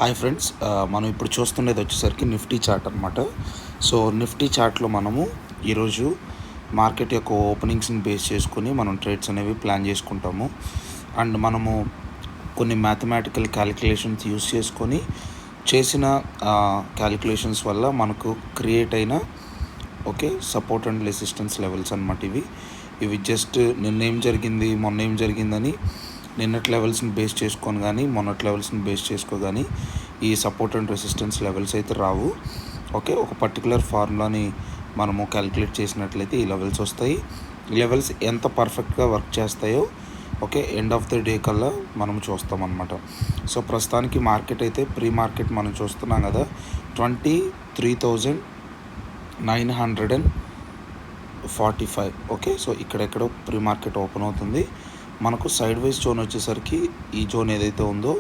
Hi friends, మనం ఇప్పుడు చూస్తున్నది వచ్చేసరికి నిఫ్టీ చార్ట్ అనమాట. సో నిఫ్టీ చార్ట్లో మనము ఈరోజు మార్కెట్ యొక్క ఓపెనింగ్స్ని బేస్ చేసుకొని మనం ట్రేడ్స్ అనేవి ప్లాన్ చేసుకుంటాము. అండ్ మనము కొన్ని మ్యాథమెటికల్ క్యాలిక్యులేషన్స్ యూస్ చేసుకొని చేసిన క్యాలిక్యులేషన్స్ వల్ల మనకు క్రియేట్ అయిన సపోర్ట్ అండ్ రెసిస్టెన్స్ లెవెల్స్ అనమాట. ఇవి జస్ట్ నిన్న ఏం జరిగింది, మొన్న ఏం జరిగిందని నిన్నటి లెవెల్స్ని బేస్ చేసుకొని కానీ మొన్నటి లెవెల్స్ని బేస్ చేసుకో కానీ ఈ సపోర్ట్ అండ్ రెసిస్టెన్స్ లెవెల్స్ అయితే రావు. ఒక పర్టికులర్ ఫార్ములాని మనము క్యాలిక్యులేట్ చేసినట్లయితే ఈ లెవెల్స్ వస్తాయి. ఈ లెవెల్స్ ఎంత పర్ఫెక్ట్గా వర్క్ చేస్తాయో ఎండ్ ఆఫ్ ద డే కల్లా మనం చూస్తామన్నమాట. సో ప్రస్తుతానికి మార్కెట్ అయితే ప్రీ మార్కెట్ మనం చూస్తున్నాం కదా, 23,945. సో ఇక్కడెక్కడో ప్రీ మార్కెట్ ఓపెన్ అవుతుంది. మనకు సైడ్ వైజ్ జోన్ వచ్చేసరికి ఈ జోన్ ఏదైతే ఉందో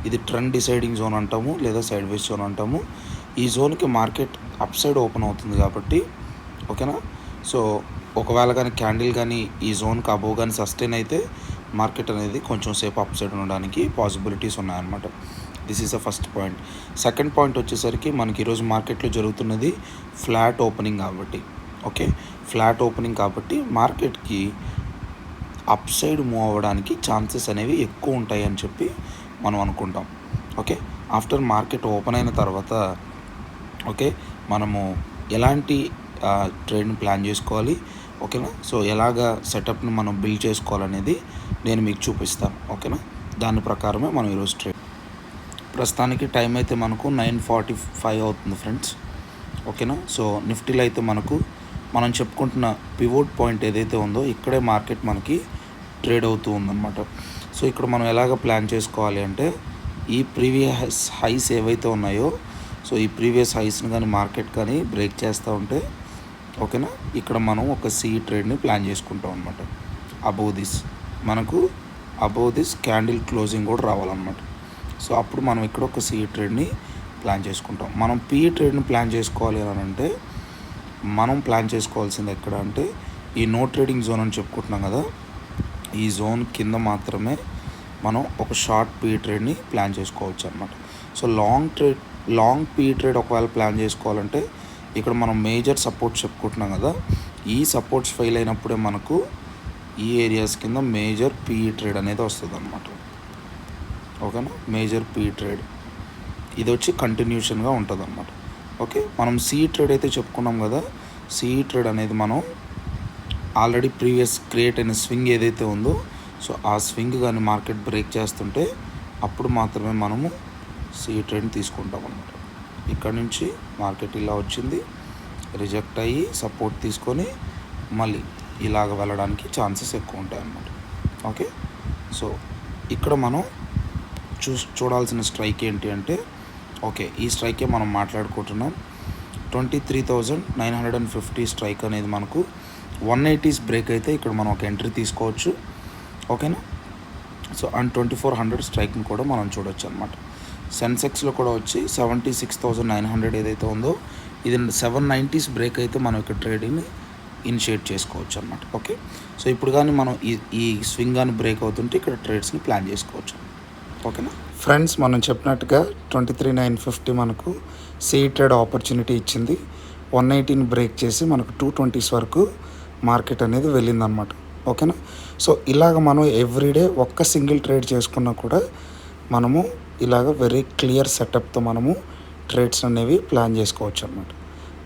ఇది ట్రెండ్ డిసైడింగ్ జోన్ అంటాము, లేదా సైడ్ వైజ్ జోన్ అంటాము. ఈ జోన్కి మార్కెట్ అప్ సైడ్ ఓపెన్ అవుతుంది కాబట్టి ఓకేనా. సో ఒకవేళ కానీ క్యాండిల్ కానీ ఈ జోన్కి అబోవ్ కానీ సస్టైన్ అయితే మార్కెట్ అనేది కొంచెం సేపు అప్ సైడ్ ఉండడానికి పాసిబిలిటీస్ ఉన్నాయన్నమాట. This is the first point. Second point వచ్చేసరికి మనకి ఈరోజు మార్కెట్లో జరుగుతున్నది ఫ్లాట్ ఓపెనింగ్ కాబట్టి ఫ్లాట్ ఓపెనింగ్ కాబట్టి మార్కెట్కి అప్ సైడ్ మూవ్ అవ్వడానికి ఛాన్సెస్ అనేవి ఎక్కువ ఉంటాయి అని చెప్పి మనం అనుకుంటాం. ఆఫ్టర్ మార్కెట్ ఓపెన్ అయిన తర్వాత మనము ఎలాంటి ట్రేడ్ని ప్లాన్ చేసుకోవాలి, ఓకేనా. సో ఎలాగా సెటప్ని మనం బిల్డ్ చేసుకోవాలనేది నేను మీకు చూపిస్తాను, ఓకేనా. దాని ప్రకారమే మనం ఈరోజు ట్రేడ్. ప్రస్తుతానికి టైం అయితే మనకు 9:45 అవుతుంది ఫ్రెండ్స్, ఓకేనా. సో నిఫ్టీలో అయితే మనం చెప్పుకుంటున్న పివోట్ పాయింట్ ఏదైతే ఉందో ఇక్కడే మార్కెట్ మనకి ట్రేడ్ అవుతూ ఉందన్నమాట. సో ఇక్కడ మనం ఎలాగ ప్లాన్ చేసుకోవాలి అంటే ఈ ప్రీవియస్ హైస్ ఏవైతే ఉన్నాయో, సో ఈ ప్రీవియస్ హైస్ని కానీ మార్కెట్ కానీ బ్రేక్ చేస్తూ ఉంటే ఓకేనా, ఇక్కడ మనం ఒక సి ట్రేడ్ని ప్లాన్ చేసుకుంటాం అనమాట. అబోవ్ దిస్ క్యాండిల్ క్లోజింగ్ కూడా రావాలన్నమాట. సో అప్పుడు మనం ఇక్కడ ఒక సి ట్రేడ్ని ప్లాన్ చేసుకుంటాం. మనం పి ట్రేడ్ని ప్లాన్ చేసుకోవాలి అని అంటే మనం ప్లాన్ చేసుకోవాల్సింది ఎక్కడ అంటే ఈ నో ట్రేడింగ్ జోన్ అని చెప్పుకుంటున్నాం కదా, ఈ జోన్ కింద మాత్రమే మనం ఒక షార్ట్ పీ ట్రేడ్ని ప్లాన్ చేసుకోవచ్చు అనమాట. సో లాంగ్ పీ ట్రేడ్ ఒకవేళ ప్లాన్ చేసుకోవాలంటే ఇక్కడ మనం మేజర్ సపోర్ట్స్ చెప్పుకుంటున్నాం కదా, ఈ సపోర్ట్స్ ఫెయిల్ అయినప్పుడే మనకు ఈ ఏరియాస్ కింద మేజర్ పీ ట్రేడ్ అనేది వస్తుంది అనమాట, ఓకేనా. మేజర్ పీ ట్రేడ్ ఇది వచ్చి కంటిన్యూషన్గా ఉంటుంది అనమాట. మనం సి ట్రేడ్ అయితే చెప్పుకున్నాం కదా, సి ట్రేడ్ అనేది మనం ఆల్రెడీ ప్రీవియస్ క్రియేట్ అయిన స్వింగ్ ఏదైతే ఉందో సో ఆ స్వింగ్ కానీ మార్కెట్ బ్రేక్ చేస్తుంటే అప్పుడు మాత్రమే మనము సి ట్రేడ్ని తీసుకుంటాం అనమాట. ఇక్కడ నుంచి మార్కెట్ ఇలా వచ్చింది, రిజెక్ట్ అయ్యి సపోర్ట్ తీసుకొని మళ్ళీ ఇలాగ వెళ్ళడానికి ఛాన్సెస్ ఎక్కువ ఉంటాయి అన్నమాట. సో ఇక్కడ మనం చూడాల్సిన స్ట్రైక్ ఏంటి అంటే ఈ స్ట్రైకే మనం మాట్లాడుకుంటున్నాం. 23,950 స్ట్రైక్ అనేది మనకు 180s బ్రేక్ అయితే ఇక్కడ మనం ఒక ఎంట్రీ తీసుకోవచ్చు, ఓకేనా. సో అండ్ 2400 స్ట్రైక్ని కూడా మనం చూడొచ్చు అనమాట. సెన్సెక్స్లో కూడా వచ్చి 76,900 ఏదైతే ఉందో ఇది 790s బ్రేక్ అయితే మనం ఇక్కడ ట్రేడింగ్ని ఇనిషియేట్ చేసుకోవచ్చు అనమాట. సో ఇప్పుడు కానీ మనం ఈ స్వింగ్ కానీ బ్రేక్ అవుతుంటే ఇక్కడ ట్రేడ్స్ని ప్లాన్ చేసుకోవచ్చు, ఓకేనా. ఫ్రెండ్స్, మనం చెప్పినట్టుగా 23,950 మనకు సి ట్రేడ్ ఆపర్చునిటీ ఇచ్చింది. 180ని బ్రేక్ చేసి మనకు 220s వరకు మార్కెట్ అనేది వెళ్ళిందనమాట, ఓకేనా. సో ఇలాగ మనం ఎవ్రీడే ఒక్క సింగిల్ ట్రేడ్ చేసుకున్నా కూడా మనము ఇలాగ వెరీ క్లియర్ సెటప్తో మనము ట్రేడ్స్ అనేవి ప్లాన్ చేసుకోవచ్చు అనమాట,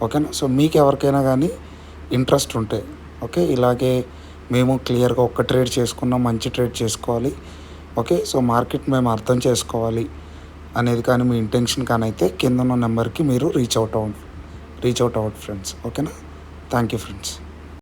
ఓకేనా. సో మీకు ఎవరికైనా కానీ ఇంట్రెస్ట్ ఉంటే ఇలాగే మేము క్లియర్గా ఒక్క ట్రేడ్ చేసుకున్నాం, మంచి ట్రేడ్ చేసుకోవాలి, సో మార్కెట్ మేము అర్థం చేసుకోవాలి అనేది కానీ మీ ఇంటెన్షన్ కానీ అయితే కింద ఉన్న నెంబర్కి మీరు రీచ్ అవుట్ అవ్వండి ఫ్రెండ్స్, ఓకేనా. Thank you friends.